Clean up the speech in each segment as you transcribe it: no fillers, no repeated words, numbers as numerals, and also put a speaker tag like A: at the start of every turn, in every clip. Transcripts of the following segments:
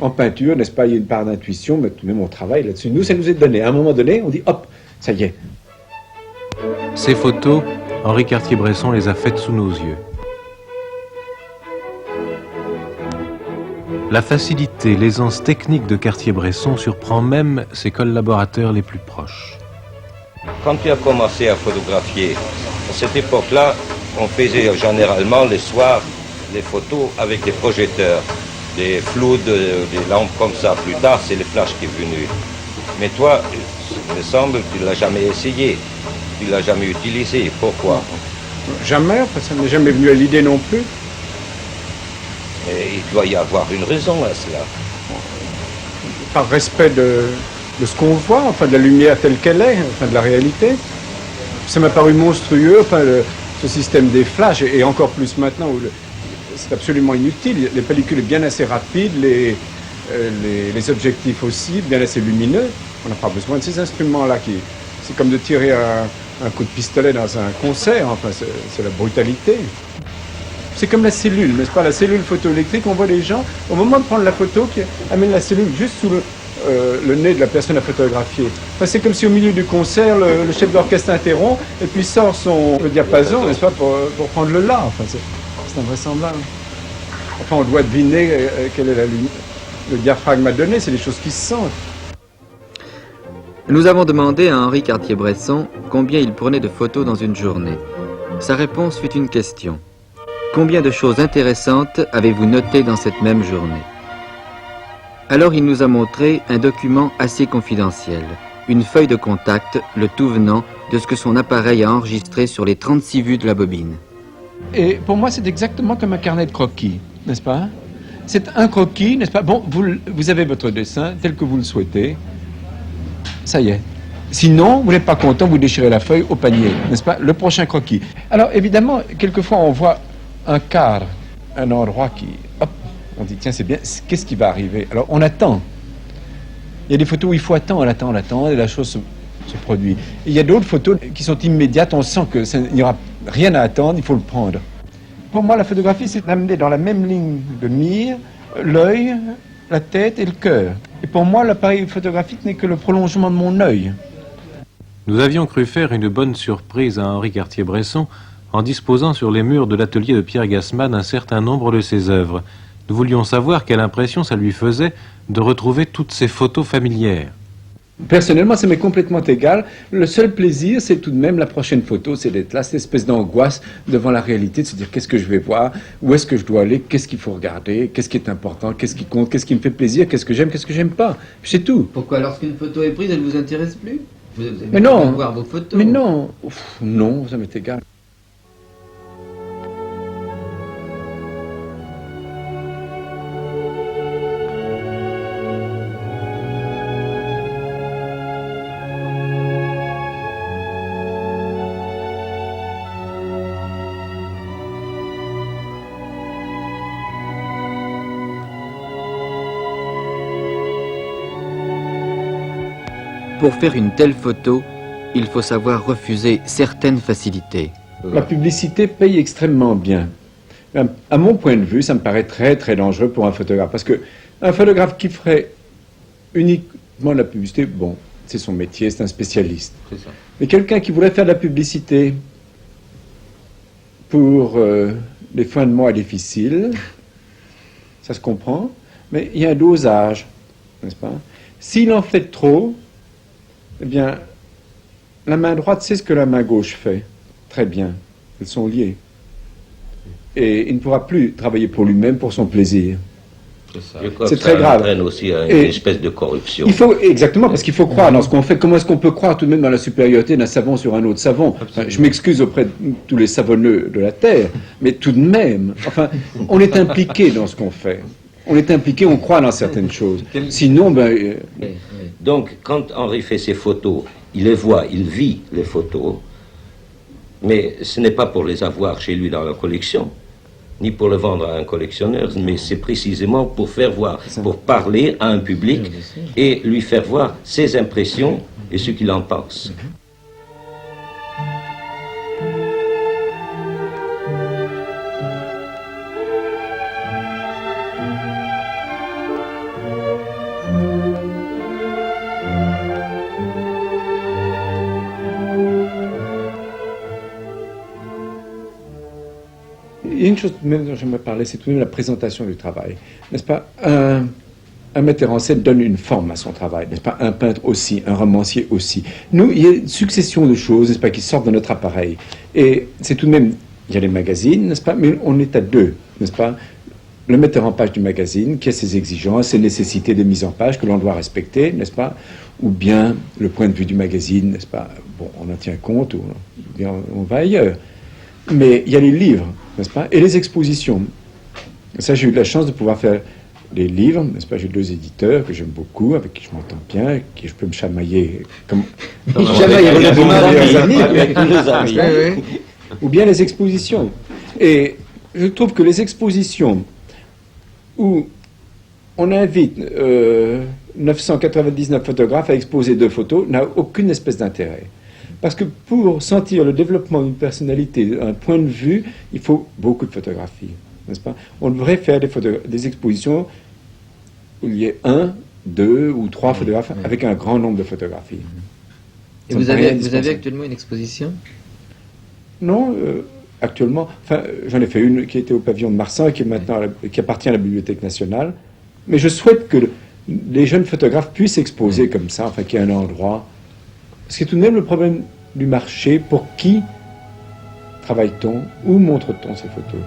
A: En peinture, n'est-ce pas, il y a une part d'intuition, mais tout de même on travaille là-dessus. Nous, ça nous est donné. À un moment donné, on dit hop, ça y est.
B: Ces photos, Henri Cartier-Bresson les a faites sous nos yeux. La facilité, l'aisance technique de Cartier-Bresson surprend même ses collaborateurs les plus proches.
C: Quand tu as commencé à photographier, à cette époque-là, on faisait généralement les soirs les photos avec des projecteurs, des flous, des lampes comme ça. Plus tard, c'est les flashs qui est venu. Mais toi, il me semble que tu ne l'as jamais essayé, tu ne l'as jamais utilisé. Pourquoi?
A: Jamais, enfin, ça m'est jamais venu à l'idée non plus.
C: Et il doit y avoir une raison à cela.
A: Par respect de ce qu'on voit, enfin de la lumière telle qu'elle est, enfin de la réalité. Ça m'a paru monstrueux, enfin ce système des flashs, et encore plus maintenant où c'est absolument inutile. Les pellicules sont bien assez rapides, les objectifs aussi, bien assez lumineux. On n'a pas besoin de ces instruments-là c'est comme de tirer un coup de pistolet dans un concert, enfin c'est la brutalité. C'est comme la cellule, n'est-ce pas? La cellule photoélectrique, on voit les gens, au moment de prendre la photo, qui amène la cellule juste sous le nez de la personne à photographier. Enfin, c'est comme si au milieu du concert, le chef d'orchestre interrompt et puis sort le diapason, n'est-ce pas, pour prendre le la. Enfin, c'est invraisemblable. Enfin, on doit deviner quel est le diaphragme à donner, c'est des choses qui se sentent.
D: Nous avons demandé à Henri Cartier-Bresson combien il prenait de photos dans une journée. Sa réponse fut une question. Combien de choses intéressantes avez-vous notées dans cette même journée? Alors il nous a montré un document assez confidentiel, une feuille de contact, le tout venant de ce que son appareil a enregistré sur les 36 vues de la bobine.
A: Et pour moi, c'est exactement comme un carnet de croquis, n'est-ce pas? C'est un croquis, n'est-ce pas? Bon, vous avez votre dessin tel que vous le souhaitez. Ça y est. Sinon, vous n'êtes pas content, vous déchirez la feuille au panier, n'est-ce pas? Le prochain croquis. Alors, évidemment, quelquefois, on voit un cadre, un endroit qui... Hop, on dit, tiens, c'est bien, qu'est-ce qui va arriver? Alors, on attend. Il y a des photos où il faut attendre, on attend, et la chose se produit. Et il y a d'autres photos qui sont immédiates, on sent qu'il n'y aura rien à attendre, il faut le prendre. Pour moi, la photographie, c'est d'amener dans la même ligne de mire l'œil, la tête et le cœur. Et pour moi, l'appareil photographique n'est que le prolongement de mon œil.
B: Nous avions cru faire une bonne surprise à Henri Cartier-Bresson en disposant sur les murs de l'atelier de Pierre Gassman un certain nombre de ses œuvres. Nous voulions savoir quelle impression ça lui faisait de retrouver toutes ces photos familières.
A: Personnellement, ça m'est complètement égal. Le seul plaisir, c'est tout de même la prochaine photo, c'est d'être là, cette espèce d'angoisse devant la réalité, de se dire qu'est-ce que je vais voir, où est-ce que je dois aller, qu'est-ce qu'il faut regarder, qu'est-ce qui est important, qu'est-ce qui compte, qu'est-ce qui me fait plaisir, qu'est-ce que j'aime pas. C'est tout.
D: Pourquoi lorsqu'une photo est prise, elle ne vous intéresse plus? Vous aimez
A: Mais non,
D: voir vos photos.
A: mais non, non, ça m'est égal.
D: Pour faire une telle photo, il faut savoir refuser certaines facilités.
A: La publicité paye extrêmement bien. À mon point de vue, ça me paraît très très dangereux pour un photographe. Parce que un photographe qui ferait uniquement de la publicité, bon, c'est son métier, c'est un spécialiste.
C: C'est ça.
A: Mais quelqu'un qui voudrait faire de la publicité pour des fins de mois difficiles, ça se comprend, mais il y a un dosage, n'est-ce pas? S'il en fait trop, eh bien, la main droite sait ce que la main gauche fait. Très bien. Elles sont liées. Et il ne pourra plus travailler pour lui-même, pour son plaisir.
C: C'est
A: très grave.
C: Ça entraîne aussi à une espèce de corruption.
A: Il faut, exactement, parce qu'il faut croire dans ce qu'on fait. Comment est-ce qu'on peut croire tout de même dans la supériorité d'un savon sur un autre savon? Enfin, je m'excuse auprès de tous les savonneux de la Terre, mais tout de même, enfin, on est impliqué dans ce qu'on fait. On est impliqué, on croit dans certaines choses. Sinon, ben...
C: Donc, quand Henri fait ses photos, il les voit, il vit les photos, mais ce n'est pas pour les avoir chez lui dans la collection, ni pour le vendre à un collectionneur, mais c'est précisément pour faire voir, pour parler à un public et lui faire voir ses impressions et ce qu'il en pense.
A: Il y a une chose même dont j'aimerais parler, c'est tout de même la présentation du travail. N'est-ce pas? Un metteur en scène donne une forme à son travail, n'est-ce pas? Un peintre aussi, un romancier aussi. Nous, il y a une succession de choses, n'est-ce pas, qui sortent de notre appareil. Et c'est tout de même, il y a les magazines, n'est-ce pas? Mais on est à deux, n'est-ce pas? Le metteur en page du magazine, qui a ses exigences, ses nécessités de mise en page que l'on doit respecter, n'est-ce pas? Ou bien le point de vue du magazine, n'est-ce pas? Bon, on en tient compte, ou bien on va ailleurs. Mais il y a les livres, n'est-ce pas? Et les expositions. Ça, j'ai eu de la chance de pouvoir faire des livres, n'est-ce pas? J'ai 2 éditeurs que j'aime beaucoup, avec qui je m'entends bien, avec qui je peux me chamailler comme... Ou bien les expositions. Et je trouve que les expositions où on invite 999 photographes à exposer 2 photos n'a aucune espèce d'intérêt. Parce que pour sentir le développement d'une personnalité, un point de vue, il faut beaucoup de photographies, n'est-ce pas? On devrait faire des expositions où il y ait 1, 2 ou 3 photographes avec un grand nombre de photographies.
D: Et vous avez actuellement une exposition?
A: Non, actuellement, enfin, j'en ai fait une qui était au pavillon de Marsan, qui est maintenant qui appartient à la Bibliothèque nationale. Mais je souhaite que les jeunes photographes puissent exposer comme ça, enfin qu'il y ait un endroit. Parce que tout de même le problème du marché, pour qui travaille-t-on? Où montre-t-on ces photos?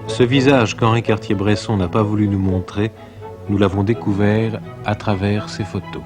B: Ce visage qu'Henri Cartier-Bresson n'a pas voulu nous montrer, nous l'avons découvert à travers ses photos.